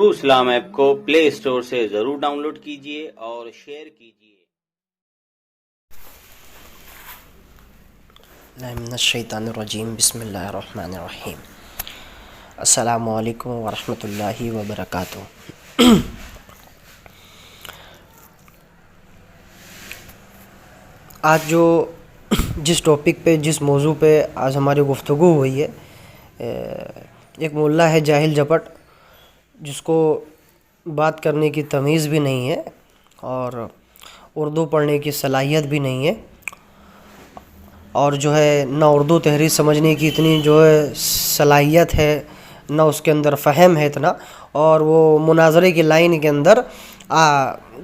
True इस्लाम app को play store से ज़रूर डाउनलोड कीजिए और शेयर कीजिए। मिनश्शैतानिर्रजीम बिस्मिल्लाहिर्रहमानिर्रहीम। अस्सलामु अलैकुम वरहमतुल्लाहि वबरकातुहू। आज जिस टॉपिक पे जिस मौजू पे आज हमारी गुफ्तगू हुई है, एक मुल्ला है जाहिल झपट, जिसको बात करने की तमीज़ भी नहीं है और उर्दू पढ़ने की सलाहियत भी नहीं है, और जो है ना उर्दू तहरीर समझने की इतनी जो है सलाहियत है, ना उसके अंदर फ़हम है इतना, और वो मुनाजरे की लाइन के अंदर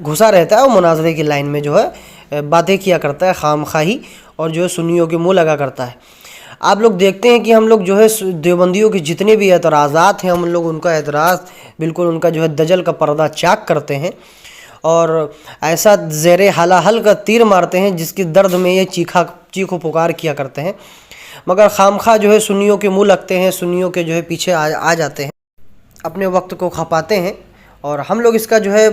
घुसा रहता है और मुनाजरे की लाइन में जो है बातें किया करता है खामखाही, और जो है सुन्नियों के मुँह लगा करता है। आप लोग देखते हैं कि हम लोग जो है देवबंदियों के जितने भी एतराज़ात हैं, हम लोग उनका एतराज़ बिल्कुल उनका जो है दजल का पर्दा चाक करते हैं और ऐसा ज़ेरे हलाहल का तीर मारते हैं जिसकी दर्द में ये चीखो पुकार किया करते हैं, मगर खामखा जो है सुन्नियों के मुँह लगते हैं, सुन्नियों के जो है पीछे आ जाते हैं, अपने वक्त को खपाते हैं। और हम लोग इसका जो है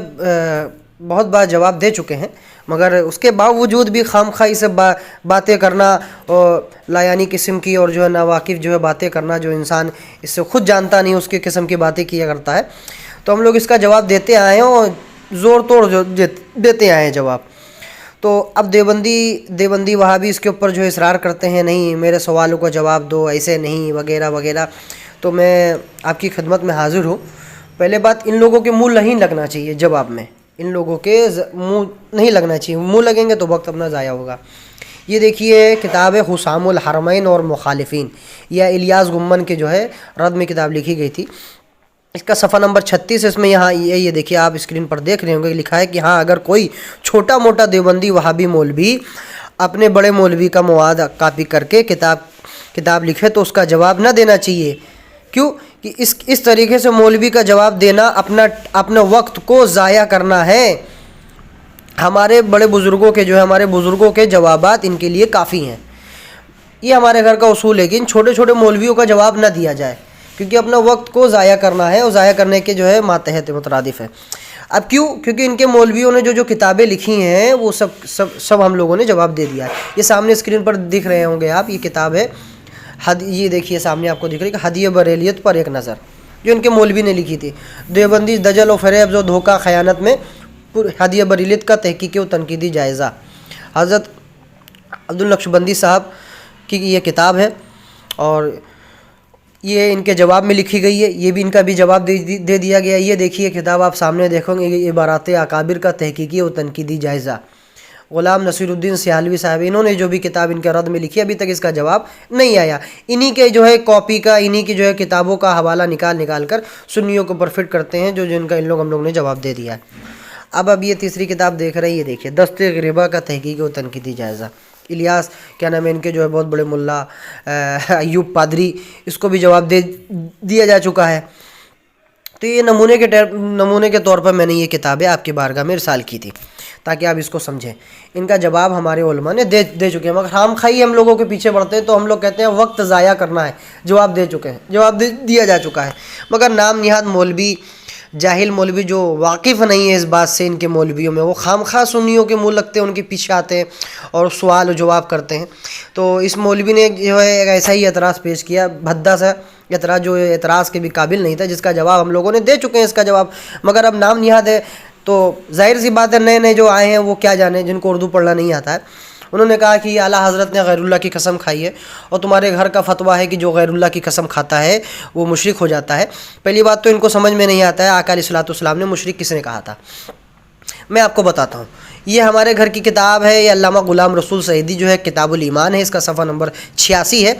बहुत बार जवाब दे चुके हैं, मगर उसके बावजूद भी खामखाई से बातें करना और लायानी किस्म की और जो है नावाकिफ़ जो है बातें करना, जो इंसान इससे ख़ुद जानता नहीं उसकी किस्म की बातें किया करता है, तो हम लोग इसका जवाब देते आए हैं और ज़ोर तोड़ जो देते आए हैं जवाब। तो अब देवबंदी वहाबी इसके ऊपर जो इसरार करते हैं, नहीं मेरे सवालों का जवाब दो, ऐसे नहीं वगैरह वगैरह। तो मैं आपकी खिदमत में हाज़िर हूँ। पहले बात, इन लोगों के मुँह नहीं लगना चाहिए जवाब में, इन लोगों के मुँह नहीं लगना चाहिए, मुँह लगेंगे तो वक्त अपना ज़ाया होगा। ये देखिए किताब है हुसामुल हरमैन और मुखालिफिन, यह इलियास गुम्मन के जो है रद में किताब लिखी गई थी। इसका सफ़ा नंबर 36 है। इसमें यहाँ ये देखिए, आप स्क्रीन पर देख रहे होंगे, लिखा है कि हाँ, अगर कोई छोटा मोटा वहाबी मौलवी अपने बड़े मौलवी का मवाद कॉपी करके किताब लिखे तो उसका जवाब न देना चाहिए। क्यों? कि इस तरीके से मौलवी का जवाब देना अपने वक्त को ज़ाया करना है। हमारे बड़े बुज़ुर्गों के जो है हमारे बुज़ुर्गों के जवाबात इनके लिए काफ़ी हैं। ये हमारे घर का उसूल है कि इन छोटे छोटे मौलवियों का जवाब न दिया जाए, क्योंकि अपना वक्त को ज़ाया करना है और ज़ाया करने के जो है मातहत मुतरादिफ़ है। अब क्यों? क्योंकि इनके मौलवियों ने जो किताबें लिखी हैं वो सब हम लोगों ने जवाब दे दिया है। ये सामने स्क्रीन पर दिख रहे होंगे आप, ये किताब है ये देखिए सामने आपको दिख रही है, हदीय बरेलियत पर एक नज़र, जो इनके मौलवी ने लिखी थी। देवबंदी दजल और फरेब जो धोखा ख़यानत में हदीय बरेलियत का तहकीकी और तनकीदी जायज़ा, हज़रत अब्दुल नक्शबंदी साहब की ये किताब है और ये इनके जवाब में लिखी गई है। ये भी इनका भी जवाब दे दिया गया। ये देखिए किताब आप सामने देखोगे, ये इबारात अकाबिर का तहकीकी और तनकीदी जायज़ा, ग़ुलाम नसीरुद्दीन सियालवी साहब, इन्होंने जो भी किताब इनके रद में लिखी, अभी तक इसका जवाब नहीं आया। इन्हीं के जो है कॉपी का, इन्हीं की जो है किताबों का हवाला निकाल कर सुन्नियों को ऊपर फिट करते हैं, जो जिनका हम लोग ने जवाब दे दिया है। अब ये तीसरी किताब देख रहे हैं, ये देखिए दस्ते ग़रिबा का तहकीकी और तनकीदी जायज़ा, इलियास क्या नाम है इनके जो है बहुत बड़े मुल्ला अयूब पादरी, इसको भी जवाब दे दिया जा चुका है। तो ये नमूने के तौर पर मैंने ये किताबें आपकी बारगाह में इरसाल की थी ताकि आप इसको समझें। इनका जवाब हमारे उलमा ने दे चुके हैं, मगर खामखाई हम लोगों के पीछे बढ़ते हैं तो हम लोग कहते हैं वक्त ज़ाया करना है। जवाब दे चुके हैं, जवाब दिया जा चुका है, मगर नाम निहाद मौलवी, जाहिल मौलवी जो वाकिफ़ नहीं है इस बात से इनके मौलवियों में, वो खामखा सुन्नियों के मुँह लगते हैं, उनके पीछे आते हैं और सवाल जवाब करते हैं। तो इस मौलवी ने जो है एक ऐसा ही एतराज़ पेश किया, भद्दा सा एतराज़, जो एतराज़ के भी काबिल नहीं था, जिसका जवाब हम लोगों ने दे चुके हैं इसका जवाब। मगर अब नाम निहाद है तो जाहिर सी बात है, नए जो आए हैं वो क्या जाने, जिनको उर्दू पढ़ना नहीं आता है। उन्होंने कहा कि आला हज़रत ने गैरुल्लाह की कसम खाई है और तुम्हारे घर का फतवा है कि जो गैरुल्लाह की कसम खाता है वो मुशरिक हो जाता है। पहली बात तो इनको समझ में नहीं आता है आका अलैहिस्सलाम ने मुशरिक किसने कहा था। मैं आपको बताता हूँ, ये हमारे घर की किताब है, ये अल्लामा ग़ुलाम रसूल सईदी जो है किताबुल ईमान है, इसका सफ़ा नंबर 86 है,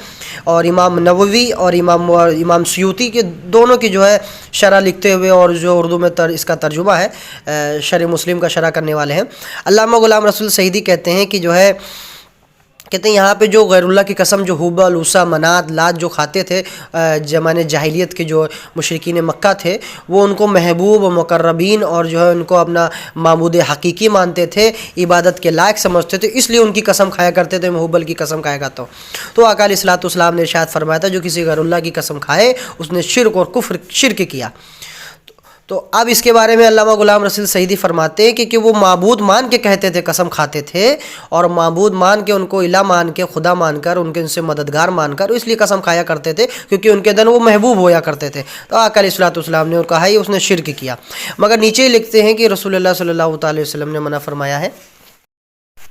और इमाम नववी और इमाम सयूती के दोनों की जो है शरह लिखते हुए, और जो उर्दू में इसका तर्जुमा है शरह मुस्लिम का शरह करने वाले हैं अल्लामा ग़ुलाम रसूल सईदी, कहते हैं कि जो है यहाँ पे जो गैरुल्लाह की कसम जो हुबल उसा मनात लात जो खाते थे ज़माने जाहिलियत के जो मुशरिकीन मक्का थे, वो उनको महबूब व मुकर्रबीन और जो है उनको अपना मामूद हकीकी मानते थे, इबादत के लायक समझते थे, इसलिए उनकी कसम खाया करते थे। मैं हुबल की कसम खाया करता हूँ। तो आका अलैहिस्सलाम ने इरशाद फरमाया था, जो किसी गैरुल्लाह की कसम खाए उसने शिर्क और कुफ्र शिर्क किया। तो अब इसके बारे में अल्लामा गुलाम रसूल सईदी फरमाते हैं कि वो माबूद मान के कहते थे, कसम खाते थे, और माबूद मान के, उनको इला मान के, खुदा मानकर, उनके उनसे मददगार मानकर इसलिए कसम खाया करते थे क्योंकि उनके दिन वो महबूब होया करते थे। तो आका अलैहिस्सलाम ने कहा ही उसने शिरक किया। मगर नीचे ही लिखते हैं कि रसूलुल्लाह सल्लल्लाहु अलैहि वसल्लम ने मना फरमाया है,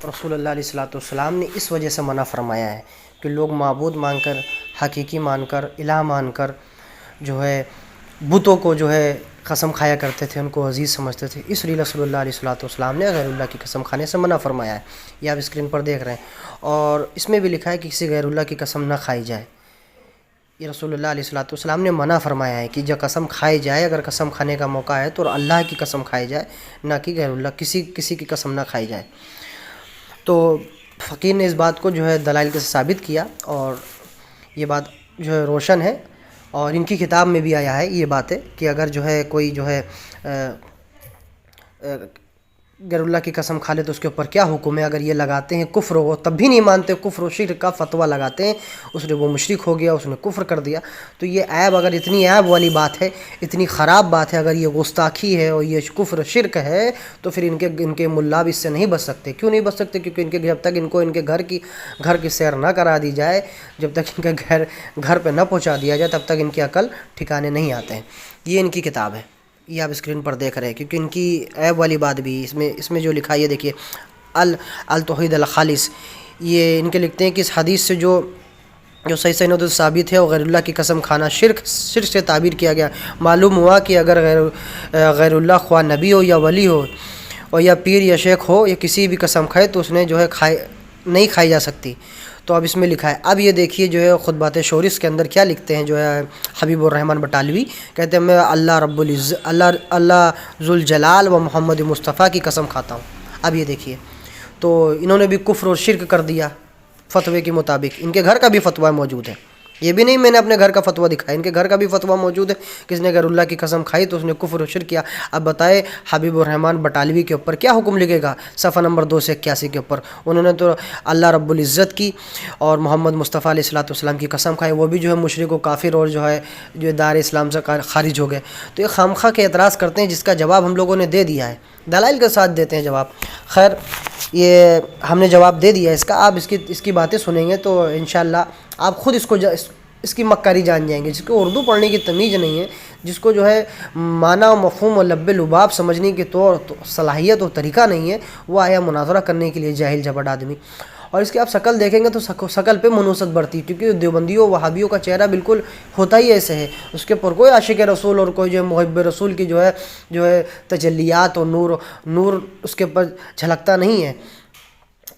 रसूलुल्लाह अलैहिस्सलाम ने इस वजह से मना फरमाया है कि लोग माबूद मानकर, हकीकी मानकर, इलाह मानकर जो है बुतों को जो है कसम खाया करते थे, उनको अजीज़ समझते थे। इसलिए रसूलुल्लाह अलैहिस्सलाम ने गैरुल्लाह की कसम खाने से मना फरमाया है। ये आप स्क्रीन पर देख रहे हैं, और इसमें भी लिखा है कि किसी गैरुल्लाह की कसम ना खाई जाए। ये रसूलुल्लाह अलैहिस्सलाम ने मना फरमाया है कि जब कसम खाई जाए, अगर कसम खाने का मौका है तो अल्लाह की कसम खाई जाए, ना कि गैरुल्लाह, किसी की कसम ना खाई जाए। तो फ़कीर ने इस बात को जो है दलाइल के से साबित किया, और ये बात जो है रोशन है, और इनकी किताब में भी आया है ये बातें कि अगर जो है कोई जो है गैरुल्लाह की कसम खा ले तो उसके ऊपर क्या हुक्म है। अगर ये लगाते हैं कुफ्र हो तब भी नहीं मानते, कुफ्र शिर्क का फतवा लगाते हैं, उसने वो मुशरिक हो गया, उसने कुफ्र कर दिया। तो ये ऐब, अगर इतनी ऐब वाली बात है, इतनी ख़राब बात है, अगर ये गुस्ताखी है और ये कुफ्र शिर्क है, तो फिर इनके मुल्ला भी इससे नहीं बच सकते। क्यों नहीं बच सकते? क्योंकि जब तक इनको इनके घर की सैर ना करा दी जाए, जब तक इनके घर पर ना पहुँचा दिया जाए, तब तक इनकी अकल ठिकाने नहीं आते हैं। ये इनकी किताब है, ये आप स्क्रीन पर देख रहे हैं। क्योंकि इनकी ऐब वाली बात भी इसमें जो लिखा है, ये देखिए, अल तौहीद अल खालिस, ये इनके लिखते हैं कि इस हदीस से जो सही सनद साबित है, और गैरुल्लाह की कसम खाना शिर्क से ताबीर किया गया। मालूम हुआ कि अगर गैरुल्लाह ख्वा नबी हो या वली हो, और या पीर या शेख हो, या किसी भी कसम खाए तो उसने जो है नहीं खाई जा सकती। तो अब इसमें लिखा है, अब ये देखिए जो है खुतबात शोरिस के अंदर क्या लिखते हैं जो है हबीबुर रहमान बटालवी, कहते हैं मैं अल्लाह जुल जलाल व मोहम्मद मुस्तफ़ा की कसम खाता हूँ। अब ये देखिए, तो इन्होंने भी कुफ्र और शिर्क कर दिया फतवे के मुताबिक। इनके घर का भी फतवा मौजूद है, ये भी नहीं मैंने अपने घर का फतवा दिखाया, इनके घर का भी फतवा मौजूद है। किसने गैरुल्लाह की कसम खाई तो उसने कुफ्र और शिर्क किया। अब बताए हबीबुर रहमान बटालवी के ऊपर क्या हुक्म लिखेगा? सफ़ा नंबर 281 के ऊपर उन्होंने तो अल्लाह रब्बुल इज़्ज़त की और मोहम्मद मुस्तफ़ा अलैहिस्सलाम की कसम खाई, वो भी जो है मुशरिक व काफिर और जो है दार इस्लाम से खारिज हो गए। तो ये खामखा के एतराज़ करते हैं, जिसका जवाब हम लोगों ने दे दिया है, दलाइल के साथ देते हैं जवाब। खैर, ये हमने जवाब दे दिया इसका। आप इसकी बातें सुनेंगे तो इंशाअल्लाह आप ख़ुद इसकी मक्कारी जान जाएंगे। जिसको उर्दू पढ़ने की तमीज़ नहीं है, जिसको जो है माना व मफ़हूम और लब्बे लुबाब समझने की तो सलाहियत और तरीक़ा नहीं है, वो आया मुनाज़रा करने के लिए जाहिल जबड़ आदमी। और इसकी आप शकल देखेंगे तो शकल पे मनुसत बढ़ती है, क्योंकि देवबंदियों वहाबियों का चेहरा बिल्कुल होता ही ऐसे है। उसके ऊपर कोई आशिक रसूल और कोई जो है मुहब्ब रसूल की जो है तजल्लियात और नूर उसके ऊपर झलकता नहीं है।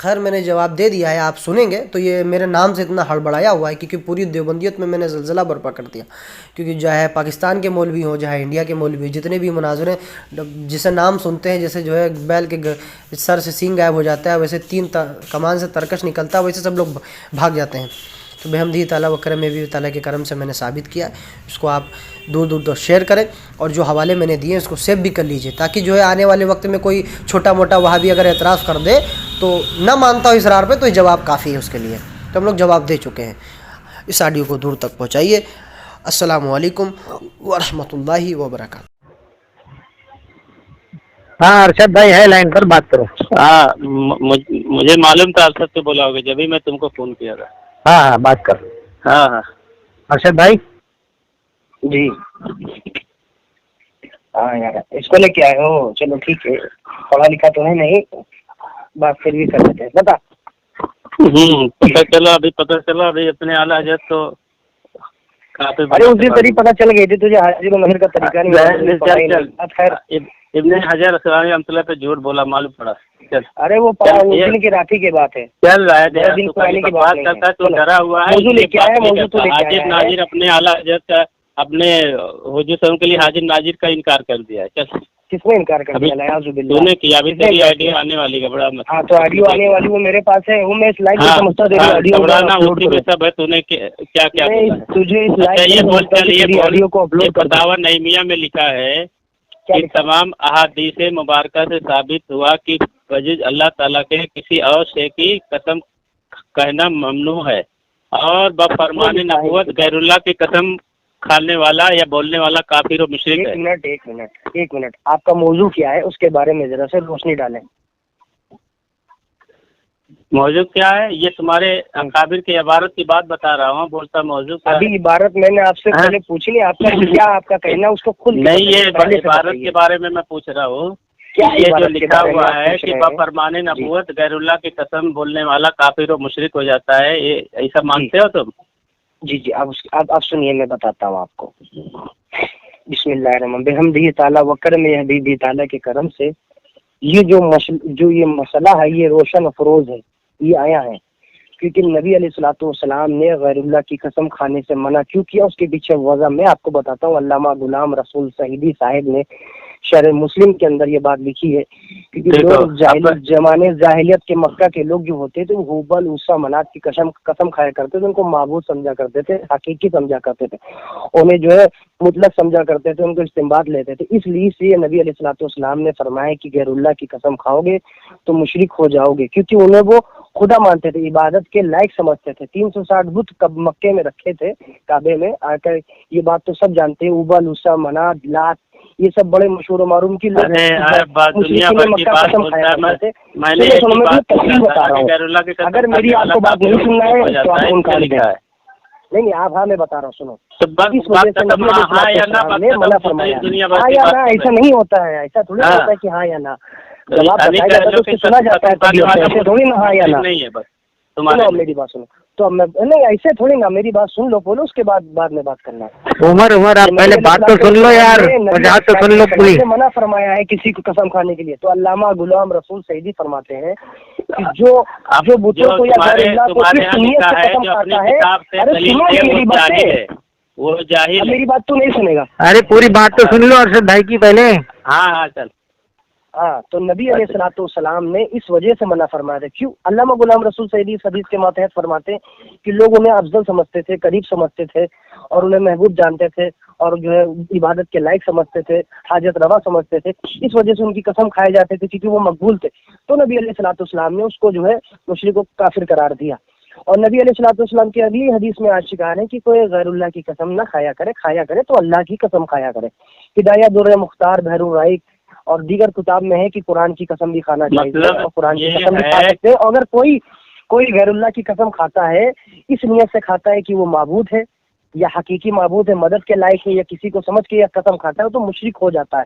खैर, मैंने जवाब दे दिया है, आप सुनेंगे तो ये मेरे नाम से इतना हड़बड़ाया हुआ है क्योंकि पूरी देवबंदियत में मैंने ज़लज़ला बर्पा कर दिया। क्योंकि चाहे पाकिस्तान के मौलवी हो, चाहे इंडिया के मौलवी, जितने भी मुनाज़रे जिसे नाम सुनते हैं, जैसे जो है बैल के सर से सींग गायब हो जाता है, वैसे 3 कमान से तरकश निकलता है, वैसे सब लोग भाग जाते हैं। तो बेहमदी ताला व करम में भी ताला के करम से मैंने साबित किया। इसको आप दूर दूर तक शेयर करें, और जो हवाले मैंने दिए इसको सेव भी कर लीजिए, ताकि जो है आने वाले वक्त में कोई छोटा मोटा वहाबी अगर एतराज़ कर दे तो ना मानता हो इसरार पे, तो ये जवाब काफ़ी है उसके लिए। तो हम लोग जवाब दे चुके हैं। इस ऑडियो को दूर तक पहुँचाइए। अस्सलामु अलैकुम व रहमतुल्लाहि व बरकातहू। हाँ, अरशद भाई है लाइन पर, बात करो। हाँ, मुझे मालूम था अरशद से बोला होगा, जब भी मैं तुमको फोन किया था। हाँ हाँ, बात कर। हाँ हाँ अरशद भाई जी हाँ यार, इसको लेके आए हो, चलो ठीक है। पढ़ा लिखा तो है नहीं, बात फिर भी कर लेते हैं। बता। पता चला अभी अपने आला हज़रत तो काफी। अरे उस दिन तेरी पता चल गई थी, तुझे हाजिर व महिर का तरीका नहीं। खैर, इब्ने हजर अस्क़लानी रहमतुल्लाह पे झूठ बोला, मालूम पड़ा। चल, अरे वो दिन की राठी की बात है, चल रहा है दिन पुरानी की बात करता है, तो डरा हुआ है। मौजू लेके आया, मौजू तो लेके हाजिर आया नाजिर अपने आला हज़रत का, अपने हुजूर सल्लल्लाहु के लिए हाजिर नाजिर का इनकार कर दिया है। चल, किसने इनकार कर दिया? तूने किया, अभी तेरी आइडिया आने वाली है, बड़ा मत। हाँ, तो ऑडियो आने वाली वो मेरे पास है, वो मैं इस लाइव हाँ, समझता तेरी ऑडियो उसी में सब है। तूने क्या क्या तुझे इस लाइव ऑडियो को अपलोड कर फतावा नईमिया में लिखा है कि तमाम अहादीस मुबारका से साबित हुआ कि वजिज अल्लाह ताला के किसी और शे की कसम कहना ममनू है, और बफरमान नबुवत गैरुल्लाह की कसम खाने वाला या बोलने वाला काफिर और मुशरिक है। एक मिनट आपका मौजू क्या है उसके बारे में जरा से रोशनी डालें। मौजू क्या है? ये तुम्हारे अकाबिर की इबारत की बात बता रहा हूँ। बोलता मौजू क्या अभी है? इबारत मैंने आपसे पहले पूछी नहीं, आपका क्या आपका कहना उसको खुद नहीं, ये इबारत के बारे में मैं पूछ रहा हूँ। क्या ये जो इबारत के लिखा बारे में हुआ आप है पूछ कि रहे हैं? बफरमान नबूवत गैरुल्लाह की कसम बोलने वाला काफिर और मुशरिक हो जाता है, ये ऐसा मानते हो तुम? जी अब सुनिए, मैं बताता हूँ आपको। बिस्मिल्लाहिर्रहमानिर्रहीम बिहम्दिही ताला व करम हबीबी ताला के करम से ये जो ये मसला है ये रोशन अफरोज है, ये आया है क्योंकि नबी अलैहिस्सलाम ने गैरुल्लाह की कसम खाने से मना क्यों किया, उसके पीछे वजह मैं आपको बताता हूँ। अल्लामा गुलाम रसूल सईदी साहिब ने शरह मुस्लिम के अंदर ये बात लिखी है क्योंकि लोग जमाने जाहिलियत के मक्का के लोग जो होते थे वो हुबल उसा मनात की कसम खाया करते थे, उनको माबूद समझा करते थे, हकीकी समझा करते थे, उन्हें जो है मुतलक समझा करते थे, उनको इस्तेमाल लेते थे। इसलिए से नबी अलैहिस्सलाम ने फरमाया कि गैरुल्लाह की कसम खाओगे तो मुशरिक हो जाओगे, क्योंकि उन्हें वो खुदा मानते थे, इबादत के लायक समझते थे। 360 बुत कब मक्के में रखे थे, काबे में आकर, ये बात तो सब जानते हैं। उबल उसा मनात लात ये सब बड़े मशहूर मारूम की लोग दुनिया भर की बात बोलता है। मैंने तफसील बता रहा हूँ, अगर मेरी आपको बात नहीं सुनना है तो आप उनका नहीं आप, हाँ मैं बता रहा हूँ, सुनो। इस वजह से नबी अलैहिस्सलाम ने मना फरमाया, हाँ या ना, ऐसा नहीं होता है, ऐसा थोड़ी होता है कि हाँ या ना जवाब बताया जाता है तो उससे सुना जाता है, ऐसे थोड़ी ना हाँ या ना। सुनो मेरी बात सुनो, तो अब मैं नहीं ऐसे थोड़ी ना, मेरी बात सुन लो, बोलो उसके बाद में बात करना। उमर आप पहले बात तो सुन लो यार, वजह तो सुन लो पूरी। मना फरमाया है किसी को कसम खाने के लिए, तो अल्लामा गुलाम रसूल सईदी फरमाते हैं कि जो बुतों को या गैरुल्लाह को इस नीयत से कसम खाता है, अरे सुनो मेरी बात है, वो जाहिल। मेरी बात तो नहीं सुनेगा। अरे पूरी बात तो सुन लो अरशद भाई की पहले। हाँ चल। हाँ, तो नबी अलैहिस्सलाम ने इस वजह से मना फरमाया था। क्यों? अल्लामा गुलाम रसूल सईदी इस हदीस के मातहत फरमाते हैं कि लोग उन्हें अफजल समझते थे, करीब समझते थे और उन्हें महबूब जानते थे और जो है इबादत के लायक समझते थे, हाजत रवा समझते थे, इस वजह से उनकी कसम खाए जाते थे क्योंकि वो मकबूल थे। तो नबी अलैहिस्सलाम ने उसको जो है मुशरिक को काफिर करार दिया। और नबी अलैहिस्सलाम की अगली हदीस में आज शिकार है कि कोई गैरुल्लाह की कसम ना खाया करे तो अल्लाह की कसम खाया करे। हिदायत दुर्र मुख्तार बहरुर राइक और दीगर किताब में है कि कुरान की कसम भी खाना चाहिए और कुरान की कसम भी खा सकते हैं। अगर कोई गैरुल्लाह की कसम खाता है इस नियत से खाता है कि वो माबूद है या हकीकी माबूद है, मदद के लायक है, या किसी को समझ के या कसम खाता है तो मुशरिक हो जाता है।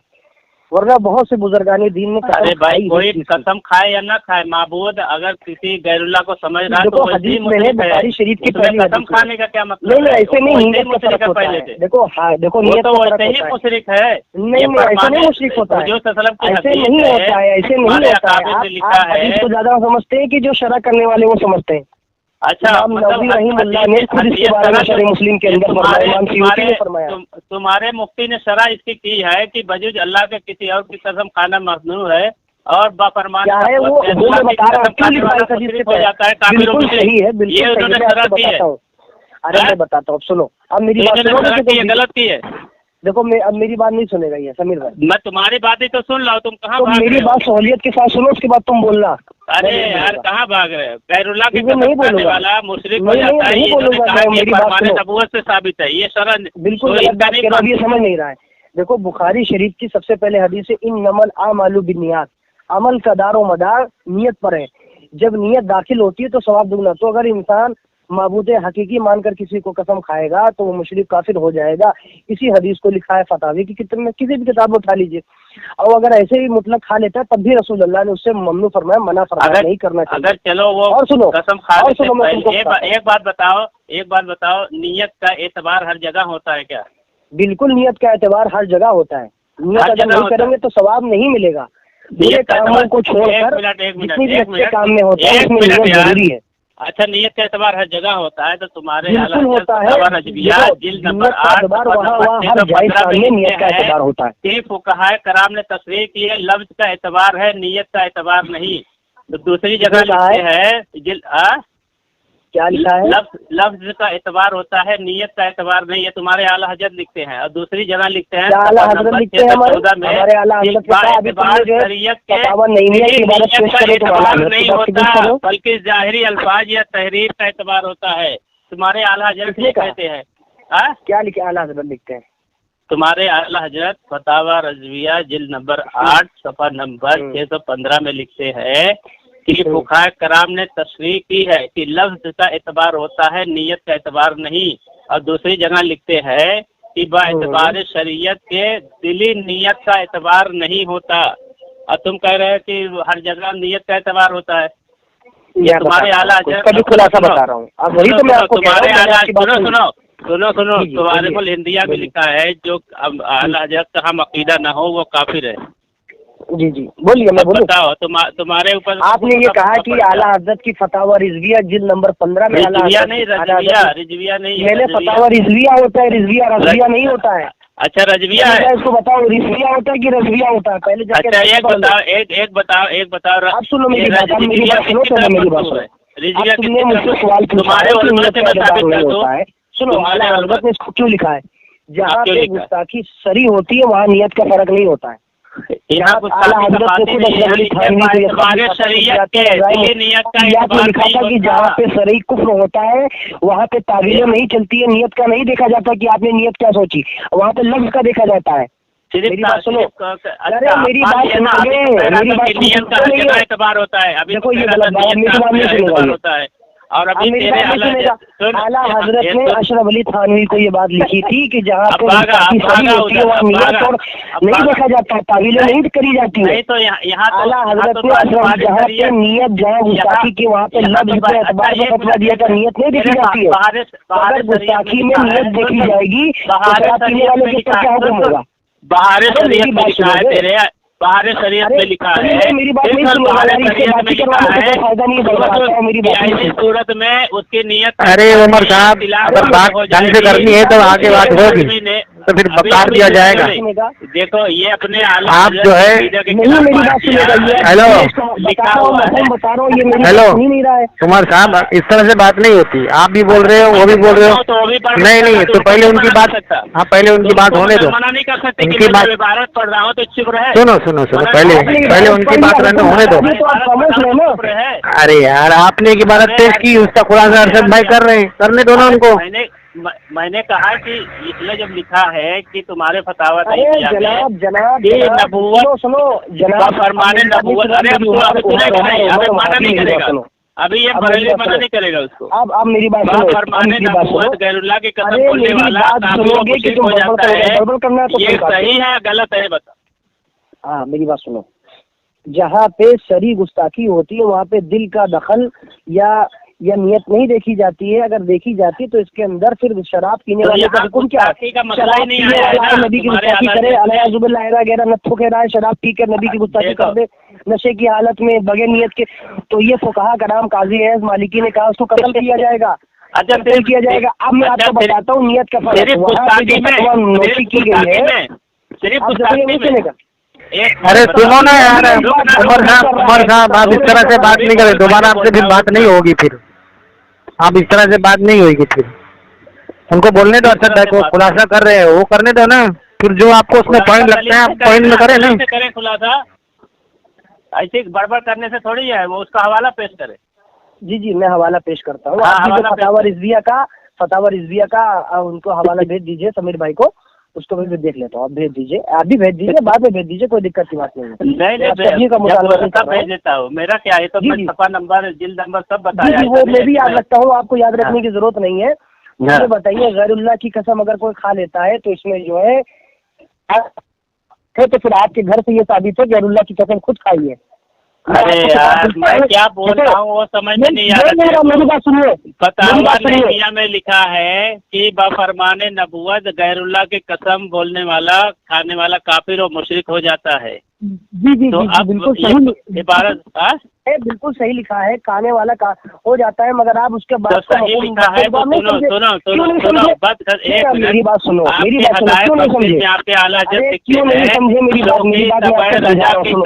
वरना बहुत से बुजुर्गानी दीन में अरे भाई कोई कसम खाए या ना खाए, माबूद अगर किसी गैरुल्लाह को समझ रहा है तो हदीस में है, बुखारी शरीफ की पहली कसम खाने का क्या मतलब? नहीं ऐसे नहीं, नीयत का फर्क होता है। देखो हाँ देखो नीयत तो वैसे ही मुशरिक है। नहीं ऐसा नहीं मुशरिक होता है, ऐसे नहीं होता है, ऐसे नहीं होता है। आप हदीस को ज्यादा समझते हैं कि जो शरह करने वाले वो समझते हैं। अच्छा तुम्हारे मुफ्ती ने शरह इसकी की है कि बजुज अल्लाह के किसी और की कसम खाना ममनू है और बाफरमान क्या है वो बता रहा है, बिल्कुल सही है, बिल्कुल सही है। अरे मैं बताता हूँ, सुनो अब मेरी बात गलत की है। देखो अब मेरी बात नहीं सुनेगा ये समीर भाई। मैं तुम्हारी बात ही तो सुन रहा हूँ, तुम कहाँ तो मेरी बात सहूलियत के साथ सुनो, उसके बाद तुम बोलना। अरे यार कहाँ भाग रहे हो? गैरुल्लाह की नहीं बोलूंगा वाला मुशरिक हो जाता है, नहीं बोलूंगा, मेरी बात सुनो। नबूवत से साबित है ये शरह, बिल्कुल ये समझ नहीं रहा है। देखो बुखारी शरीफ की सबसे पहले हदीस है इन्नमल आमालु बिन्नियात, अमल का दारो मदार नियत पर है, जब नियत दाखिल होती है तो सवाब दुगना। तो अगर इंसान माबूद हकीकी मानकर किसी को कसम खाएगा तो वो मुशरिक काफिर हो जाएगा। इसी हदीस को लिखा है फतावी की किताब में, किसी भी किताब में उठा लीजिए। और अगर ऐसे ही मुतलक खा लेता है तब भी रसूल अल्लाह ने उससे ममनू फरमाया, मना फरमाया नहीं करना चाहिए। अगर चलो वो और सुनो कसम खा लेते एक बात बताओ, नियत का एतबार हर जगह होता है क्या? बिल्कुल नियत का एतबार हर जगह होता है। नियत अगर नहीं करेंगे तो सवाब नहीं मिलेगा। बुरे कामों को छोड़कर जितनी भी अच्छे काम में होता है उसमें नियत जरूरी है। अच्छा नियत का एतबार हर जगह होता है तो तुम्हारे बिल्कुल होता है, जिल्द नंबर 8 नियत का एतबार होता है। फुकहाए कराम ने तस्वीर की है, लफ्ज का एतबार है, नियत का एतबार नहीं। तो दूसरी जगह लिखते हैं क्या लिखा है? लफ्ज का एतबार होता है, नियत का एतबार नहीं है। तुम्हारे आला हजरत लिखते हैं और दूसरी जगह लिखते हैं आला हजरत लिखते हैं हमारे आला हजरत नहीं होता बल्कि जाहिरी अल्फाज या तहरीर का एतबार होता है। तुम्हारे आला हजरत ये कहते हैं हाँ? क्या लिखे आला हजरत लिखते हैं? तुम्हारे आला हजरत फतावा रजविया जिल्द नंबर 8 सफ़ा नंबर 615 में लिखते हैं कि फुक़हा कराम ने तशरीह की है कि लफ्ज़ का एतबार होता है, नीयत का एतबार नहीं। और दूसरी जगह लिखते हैं कि बाएतबार शरीयत के दिली नीयत का एतबार नहीं होता। और तुम कह रहे हो कि हर जगह नीयत का एतबार होता है। ये तुम्हारे आला हजरत का भी खुलासा बता रहा हूँ। अब वही तो मैं आपको तुम्हारे आला सुनो जी, तुम्हारे बोलिए, को हिंदिया में लिखा है जो आला हजरत का हम अकीदा न हो वो काफिर है। जी जी बोलिए, मैं बोलूं? बताओ तुम्हारे ऊपर आपने ये कहा कि आला हजरत की फतावा रिजविया जिल्द नंबर 15 में आला रिजविया हजरत नहीं, रिजविया नहीं। मैंने फतावा रिजविया होता है, रिजविया रजविया नहीं होता है। अच्छा रजविया है, इसको बताओ रिजविया होता है कि रजविया होता है? पहले जाके अच्छा एक बताओ आप सुनो मेरी बात, आप मेरी बात सुनो, पहले मेरी बात सुनो। रिजविया तुमने मुझसे सवाल पूछा तुम्हारे उलमा से मैं साबित कर दूं। सुनो, आला हजरत ने इसको क्यों लिखा है? जहाँ पे गुस्ताखी सरी होती है वहाँ नियत का फर्क नहीं होता है। यहाँ आला हजरत ने खुद अशरफ अली थानवी को लिखा था कि जहाँ पे सरी कुफ्र होता है वहाँ पे तावीलें नहीं चलती है, नियत का नहीं देखा जाता कि आपने नियत क्या सोची, वहाँ पे लफ्ज का देखा जाता है। मेरी बात सुनो, अरे मेरी बात सुनोगे, मेरी बात एतबार होता है। अभी देखो ये गलत बात, मेरी बात नहीं सुनेगा होता है। और अभी मेरी बात नहीं सुनेगा। आला हजरत ने अशरफ अली थानवी को ये बात लिखी थी कि जहाँ पे सही होती है वहाँ नियत और नहीं देखा जाता, तावीलें नहीं करी जाती है। तो यहाँ आला हजरत ने अशरफ जहाँ पे नियत जहाँ गुस्ताखी के वहाँ पे लफ्ज के एतबार से फतवा दिया था, नियत नहीं देखी जाती है। अगर गुस्ताखी में नियत देखी जाएगी तो शराब पीने वाले के ऊपर क्या हुक्म होगा? बाहर शरीयत में लिखा है तेरे, बाहर शरीयत में लिखा है, मेरी बात नहीं सुनेगा, शरीयत में लिखा है फायदा नहीं बढ़ता मेरी बात ऐसी सूरत में उसकी नियत। अरे उमर साहब, अगर बात ढंग से करनी है तो आगे बात होगी, तो फिर बता दिया जाएगा। देखो ये अपने आप जो है नहीं, मेरी बात सुनेगा, ये हेलो बता रहा हूँ, ये मेरी हेलो सुन नहीं रहा है। कुमार साहब, इस तरह से बात नहीं होती। आप भी बोल रहे हो, वो भी बोल रहे हो। नहीं तो पहले उनकी बात, हाँ पहले उनकी बात होने दो। मना नहीं कर सकते, उनकी बात इबारत पढ़ रहा हूँ तो चुप रहे। सुनो पहले उनकी बात रहने होने दो। अरे यार, आपने की बात पेश की, उसका खुलासा अरशद भाई कर रहे हैं, करने दो ना उनको। मैंने कहा कि इसमें जब लिखा है कि तुम्हारे फतावा जनाब सुनो जनाब फरमाने नबूवत, अरे अरे मना नहीं करेगा अभी, ये मना नहीं करेगा उसको। अब मेरी बात सुनो, फरमाने नबूवत गैरुल्लाह की कसम बोलने वाला सुनोगे कि तुम जाता है, करना तो ये सही है गलत है बता। हाँ मेरी बात सुनो, जहाँ पे सरी गुस्ताखी होती है वहाँ पे दिल का दखल या नियत नहीं देखी जाती है। अगर देखी जाती तो इसके अंदर फिर शराब पीने वाले का हुक्म क्या है? शराब पीने वाला नबी की गुस्ताखी करे, अलाजुबिल्लाह वगैरह नत्थो कह रहा है, शराब पी कर नबी की गुस्ताखी कर दे नशे की हालत में बगैर नियत के, तो ये फुकहा कराम काजी है मालिकी ने कहा उसको कत्ल किया जाएगा, कत्ल किया जाएगा। अब मैं आपको बताता हूँ नियत का फर्क, वहाँ पे जो फतवा नोशी की गई है, सिर्फ अरे सुनो ना यार, उमर साहब आप इस तरह से बात नहीं करें, दोबारा आपसे फिर बात नहीं होगी, फिर आप इस तरह से बात नहीं होगी। फिर उनको बोलने दो, अरशद भाई को खुलासा कर रहे हैं वो करने दो ना, फिर जो आपको उसमें पॉइंट लगता है आप पॉइंट में करें ना। करें खुलासा, ऐसे गड़बड़ करने से थोड़ी है, वो उसका हवाला पेश करे। जी मैं हवाला पेश करता हूँ। फतावा रिजविया का उनको हवाला भेज दीजिए समीर भाई को, उसको मैं देख लेता हूँ। आप भेज दीजिए, आप भी भेज दीजिए, बाद में भेज दीजिए, कोई दिक्कत की बात नहीं है। नहीं का मुतालबा भेज देता हूँ, मेरा क्या है तो सफा नंबर जिल्द नंबर सब बताया। वो मैं भी याद रखता हूँ, आपको याद रखने की जरूरत नहीं है। मुझे बताइए, गैरुल्लाह की कसम अगर कोई खा लेता है तो इसमें जो है तो फिर आपके घर से ये साबित है गैरुल्लाह की कसम खुद खाई है। अरे यार मैं क्या बोल रहा हूँ वो समझ में नहीं आ रहा। मेरी बात सुनिए, फतावा नबविया में लिखा है कि बफरमाने नबूवत गैरुल्लाह की कसम बोलने वाला खाने वाला काफिर और मुशरिक हो जाता है। जी तो अब बिल्कुल सही इबारत बिल्कुल सही लिखा है, खाने वाला का हो जाता है, मगर आप उसके बाद सही लिखा है। सुनो मेरी बात सुनो, आपके आला क्यों नहीं समझे मेरी बात?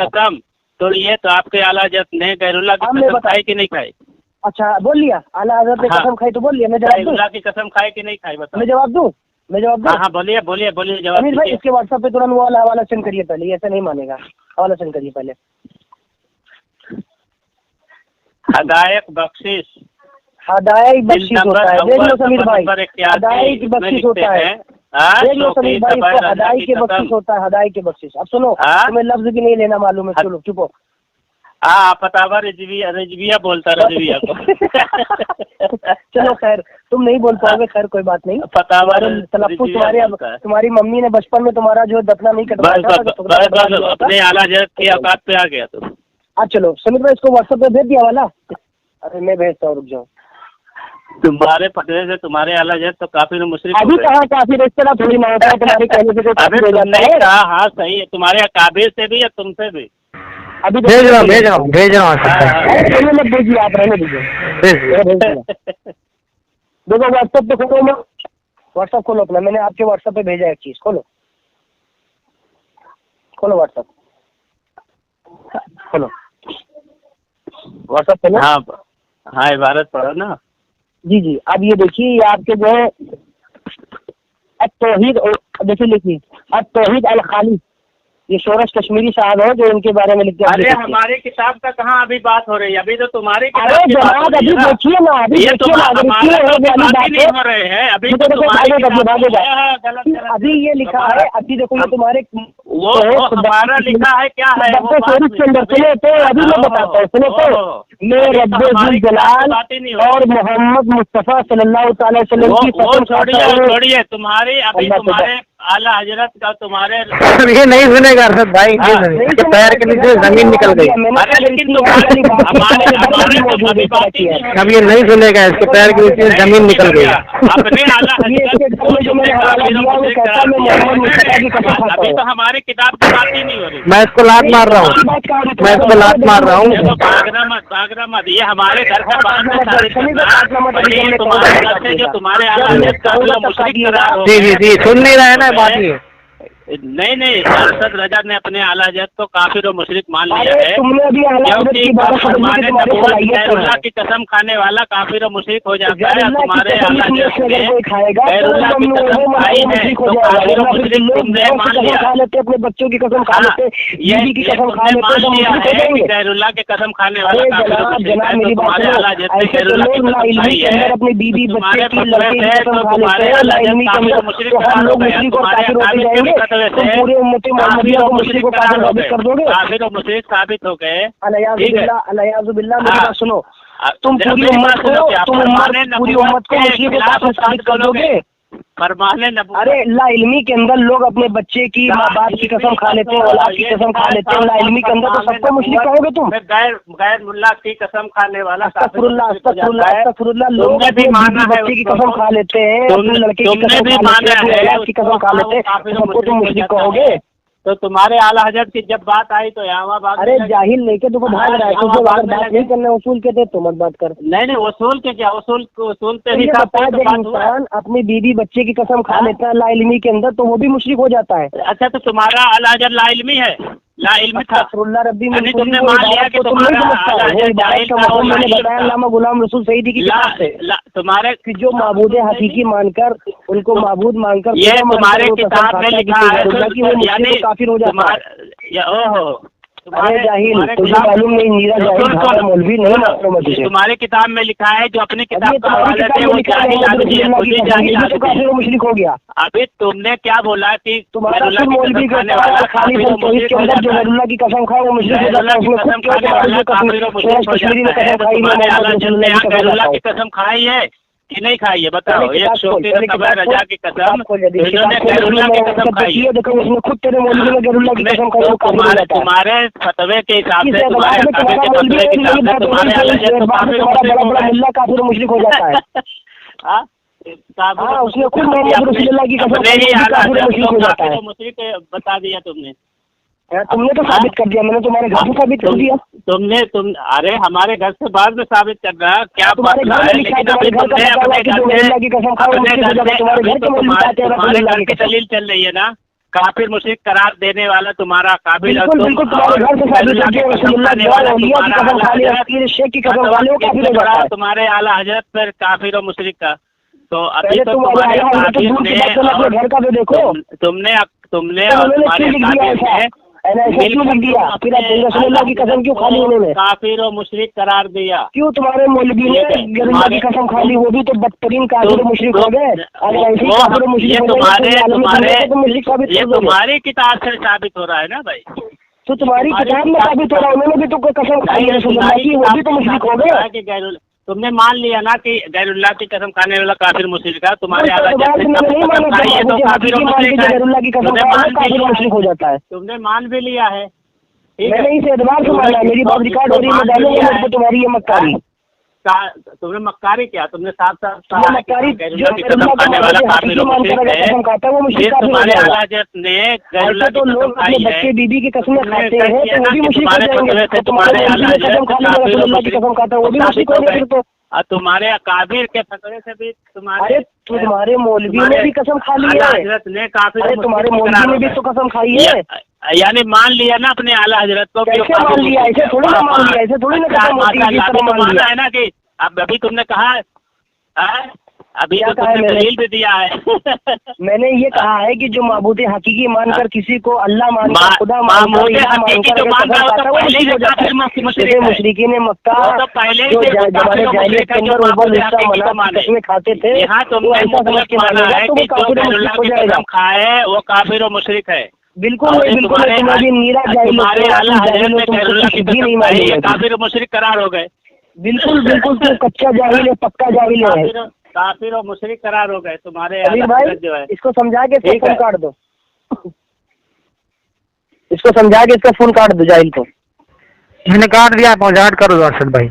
कसम तो ये तो आपके आला हज़रत ने गैरुल्लाह की कसम खाई कि नहीं खाई? अच्छा बोल लिया, आला हज़रत ने कसम खाई तो बोल लिया। मैं जवाब दूं? गैरुल्लाह की कसम खाई कि नहीं खाई बताओ। मैं जवाब दूं? हाँ बोलिए जवाब। अमीर भाई इसके व्हाट्सएप पे तुरंत वो हवाला सेंड करिए पहले, ऐसा नहीं मानेगा, हवाला सेंड करिए पहले। हदायक बख्शिश हदाई जिल्द बख्शिश होता नंबर है, देख लो अव्वल समीर सफा भाई, नंबर हदाई की 81 में बख्शिश लिखते होता है, हैं, हाँ, देख लो शौकीन समीर भाई, सफायर इसको अल्लाह हदाई की की कसम। बख्शिश होता है, हदाई की बख्शिश। अब सुनो, हाँ? तुम्हें लफ्ज भी नहीं लेना मालूम है, चलो चुप हो। हाँ, फतावा रिजविया रिजविया बोलता रजविया को। चलो खैर, तुम नहीं बोल पाओगे, खैर कोई बात नहीं। फतावा तलफ्फुज़ रिजविया बोलता है। तुम्हारी मम्मी ने बचपन में तुम्हारा जो दफना नहीं बस कटवाया था, बस बस बस अपने आला हज़रत की औकात पे आ गया तुम। अब चलो समीर भाई, इसको व्हाट्सएप पे भेज दिया वाला। अरे मैं भेजता हूँ, रुक जाओ। तुम्हारे फतवे से तुम्हारे आला हज़रत तो काफिर और मुशरिक हो अभी गए। कहाँ काफी, इस तरह थोड़ी ना होता है, तुम्हारे कहने से कोई अबे काफिर हो तुमने जाता है। कहा हाँ सही है, तुम्हारे अकाबिर से भी या तुमसे भी। अभी तो भेज रहा हूँ अरे चलो मत भेजिए, आप रहने दीजिए। भेज दिया। देखो व्हाट्सएप पे खोलो, मैं व्हाट्सएप खोलो अपना, मैंने आपके व्हाट्सएप पे भेजा एक चीज, खोलो खोलो व्हाट्सएप, खोलो व्हाट्सएप खोलो। हाँ हाँ, इबारत पढ़ो ना। जी जी, अब ये देखिए, ये आपके जो है अत-तौहीद, देखिए लिखिए अत-तौहीद अल-खाली, ये शोरश कश्मीरी साहब है जो इनके बारे में लिखते हैं। अरे हमारी किताब का कहाँ अभी बात हो रही है, अभी तो तुम्हारी अरे किताब की बात हो जनाब, रही अभी है ना। देखिए ना, अभी ये देखिए ना, अगर हमारे इसमें तो हो अभी वाली बात बात ही नहीं है, हो रहे हैं, अभी देखो तो देखो तुम्हारी भागेगा, किताब भागेगा। हाँ, गलत गलत। अभी ये लिखा है, अभी देखो ये तुम्हारे वो हमारा लिखा है क्या है वो बात के अंदर सुने तो, अभी मैं बताता हूँ, सुने तो, मैं रब्बे जलाल और मोहम्मद मुस्तफा सल्लल्लाहु अलैहि वसल्लम की कसम खाता हूँ। छोड़िए तुम्हारे, अभी अल्लाह तुम्हारे आला हजरत का तुम्हारे ये नहीं सुनेगा अरशद भाई, इसके पैर के नीचे जमीन निकल गई। अरे लेकिन तुम्हारे हमारे बात ही नहीं है। अब ये नहीं सुनेगा, इसके पैर के नीचे जमीन निकल गई। अपने आला हजरत को तुमने काफिर और मुशरिक करार दिया। अभी तो हमारी किताब की बात ही नहीं हो रही। मैं इसको लात मार रहा हूँ, मैं इसको लात मार रहा हूँ। देखो भागना मत, ये हमारे घर का बात है, पहले ये तुम्हारे घर से जो तुम्हारे आला हजरत काफिर और मुशरिक करार हो जी जी गए। जी, सुन नहीं रहा है ना बात ये। नहीं अरशद रजा ने अपने आला हजरत को काफिर और मुशरिक मान लिया अरे है, तुमने अभी आला हजरत क्योंकि की बात फरमाने नबूवत है, गैरुल्लाह की कसम खाने वाला काफिर और मुशरिक हो जाता है। तुम्हारे आला हजरत ने कोई खाएगा गैरुल्लाह की कसम खाई है तो काफिर और मुशरिक तुमने मान लिया। खा लेते, अपने बच्चों की कसम खा लेते, बीवी की कसम खा तुमने लेते, मान तो लिया मुशरिक हो है कि जाएंगे। गैरुल्लाह की कसम खाने वाला अरे काफिर और जनाब मुशरिक जनाब है, मेरी तो बात तुम्हारे सुनो, आला हजरत ने ऐसे तो गैरुल्लाह की लोग ना कसम इल्मी खाई के अंदर है। अपनी बीवी बच्चे तुम्हारे की फतवे लड़के की से कसम तो खा तुम्हारे लेते हैं, आला ना इल्मी हजरत के काफिर और अंदर मुशरिक तो हम करार हो लोग गए। मुशरिक और तुम्हारे काफिर होते अकाबिर के जाएंगे, भी फतवे तुम से पूरे उम्मती मोहम्मदिया को मुशरिक और काफिर साबित कर दोगे। काफिर और मुशरिक साबित हो गए। अलियाज़ुबिल्लाह, मेरी हाँ। बात सुनो, तुम पूरी मेरी उम्मत बात सुनो, को, क्या तुम फरमाने पूरी उम्मत को नबूवत के मुशरिक और खिलाफ काफिर साबित कर दोगे। फरमाने नबूवत। अरे ला इल्मी के अंदर लोग अपने बच्चे की, माँ बाप की कसम खा लेते हैं, औलाद की कसम खा लेते हैं, ला इल्मी के अंदर तो सबको मुशरिक कहोगे तुम। गैर मुल्ला की कसम खाने वाला अस्तगफिरुल्लाह अस्तगफिरुल्लाह अस्तगफिरुल्लाह, लोग तुमने भी अपने माना बीवी है बच्चे की उसको, कसम खा लेते हैं, अपने लड़के की तुमने कसम भी खा लेते माना हैं, अपनी है औलाद की कसम खा लेते हैं, सबको तुम मुशरिक कहोगे। तो तुम्हारे आला हजरत की जब बात आई तो यहाँ बात अरे जाहिल लेके तो भाग रहा है, तुझे अगर बात नहीं करना उसूल के थे तो मत बात कर। नहीं उसूल के क्या, उसूल पे ही बता, जब इंसान अपनी बीवी बच्चे की कसम खा लेता है ला इल्मी के अंदर, तो वो भी मुशरिक हो जाता है। अच्छा, तो तुम्हारा आला हजरत ला इल्मी है, ला इल्मी था। रब्बी में तुमने मान लिया कि तुम्हारा आला हजरत जाहिल था, वो मैंने बताया अल्लामा गुलाम रसूल सईदी की किताब से, तुम्हारे कि जो माबूद हकीकी मानकर, उनको माबूद मानकर, ये तुम्हारे किताब में लिखा है कि वो मुशरिक और काफिर हो जाता है। ओहो, अरे जाहिल, तुझे मालूम नहीं, नीरा जाहिल मौलवी नहीं मालूम है तुझे। तुम्हारे किताब में लिखा है जो अपनी किताब का तुम्हारी हवाला किताब थे में वो लिखा है जाहिल आदमी है, खुद ही जाहिल तो आदमी काफिर है। और मुशरिक हो गया। अभी तुमने क्या बोला कि तुम्हारा गैरुल्लाह खुद की मौलवी कसम खाने कहता वाला है खाली काफिर और तो मुशरिक इसके हो अंदर जो जाता है। गैरुल्लाह की कसम खाए वो मुशरिक हो जाता है, उसमें खुद कसम खाने वाला काफिर और मुशरिक हो कश्मीरी ने जाता है। कसम खाई, तुम्हारे आला मैं हजरत ने यहाँ गैरुल्लाह की कसम कसम खाई है कि नहीं खाई है, बताओ। पहले एक किताब खोल, शौकीन सफर रजा की कसम, तो इन्होंने गैरुल्लाह की कसम खाई है। देखो उसमें खुद तेरे मौलवी ने गैरुल्लाह की कसम खाई, वो काफिर हो जाता है। तुम्हारे फतवे के हिसाब से, इस तुम्हारे एतबार में अकाबिर के तुम्हारा फतवे के हिसाब से तुम्हारे आला हजरत तो काफिर और मुशरिक हो बड़ा गए। मुल्ला काफिर और मुशरिक हो जाता है। हाँ? हाँ, उसने खुद मोहम्मद रसूलुल्लाह की कसम अपने खाई, ही आला काफिर और हजरत मुशरिक को हो जाता काफिर है। और मुशरिक बता दिया तुमने। तुमने तो साबित कर दिया, मैंने तुम्हारे घर से साबित कर दिया। तुम अरे हमारे घर से बाद में साबित कर रहा है क्या तुम्हारे मसला घर है, में लिखा है, लेकिन अभी तुम्हारे घर का तुमने अपने पता हुआ कि जो घर गैरुल्लाह की कसम खाओ, से मुशरिक हो जाता है। तुम्हारे घर के मौलवी कहते हैं तुम्हारे गैरुल्लाह घर की की कसम। दलील चल रही है ना, काफिर मुशरिक करार देने वाला तुम्हारा काबिल और बिल्कुल तुम बिल्कुल, तुम्हारे घर से साबित हो गया, रसूलुल्लाह की औलिया की कसम खा लिया, पीर शेख की कसम खा लिया, काफिर हो जाता है। तुम्हारे आला हजरत पर काफिर और मुशरिक का। तो अभी पहले तो तुम तुम्हारे दूर की बात करो, अपने घर का तो देखो। तुमने उन्होंने तुम्हारे क्यों लिख दिया ऐसा? ऐसा क्यों लिख दिया? फिर रसूलुल्लाह की कसम क्यों खा ली उन्होंने? काफिर और मुशरिक करार दिया। क्यों तुम्हारे मौलवी ने गैरुल्लाह की कसम खा ली? वो भी तो बदतरीन काफिर और मुशरिक हो गए। अगर ऐसे ही काफिर और मुशरिक हो गए ये तुम्हारी किताब से साबित हो रहा है ना भाई। तो तुम्हारी किताब में साबित हो रहा है, उन्होंने भी तो कसम खाई है रसूलुल्लाह की, वो भी तो मुशरिक हो गए। तुमने मान लिया ना कि गैरुल्लाह की कसम खाने वाला काफिर मुशरिक है। तुम्हारे आला नहीं माना तो गैरुल्लाह की कसम काफिर मुशरिक हो जाता है। तुमने मान भी लिया है। मैंने इसे एतबार से माना, मेरी बात रिकॉर्ड हो रही है, मैं डालूंगा मुझ पर तुम्हारी ये मक्कारी। तुमने मक्कारी क्या? तुमने साफ साफ मक्कारी गैरुल्लाह की कसम खाने वाला काफिर मुशरिक है। तुम्हारे आला हज़रत ने गैरुल्लाह की कसम खाई है। बच्चे बीबी की कसमें खाते हैं तो वो भी मुशरिक हो जाएंगे। तुम्हारे आला हज़रत की कसम खाता है वो भी मुशरिक हो गए। तो तुम्हारे अकाबिर के फतवे से भी अरे तुम्हारे मौलवी ने भी कसम खा ली है। हज़रत ने काफिर तुम्हारे मौलवी ने भी तो कसम खाई है। यानी मान लिया ना अपने आला हज़रत को। कैसे मान लिया? ऐसे थोड़ी ना मान लिया, ऐसे थोड़ी ना कसम होती है। माना है ना कि अब अभी तुमने कहा अभी तो तुमने दलील भी दिया है। मैंने ये कहा है कि जो माबूद हकीकी मानकर किसी को अल्लाह मानकर खुदा मानकर मुशरिकीन मक्का जो हमारे जाहिलियत के अंदर ऊपर कसमें खाते थे, यहाँ तुमने ऐसा माना है कि जो गैरुल्लाह की कसम खाए वो काफिर और मुशरिक है। बिल्कुल तुम्हारे नीरा तुम्हारे आला हज़रत ने गैरुल्लाह की कसम खाई है, काफिर और मुशरिक करार हो गए। बिल्कुल तुम कच्चा जाहिल है, पक्का जाहिल है। काफिर और मुशरिक करार हो गए तुम्हारे भाई। जो है इसको समझा के इसका फोन काट दो, इसको समझा के इसका फोन काट दो जाहिल को। मैंने काट दिया, पहुँचाट करो अर्शद भाई।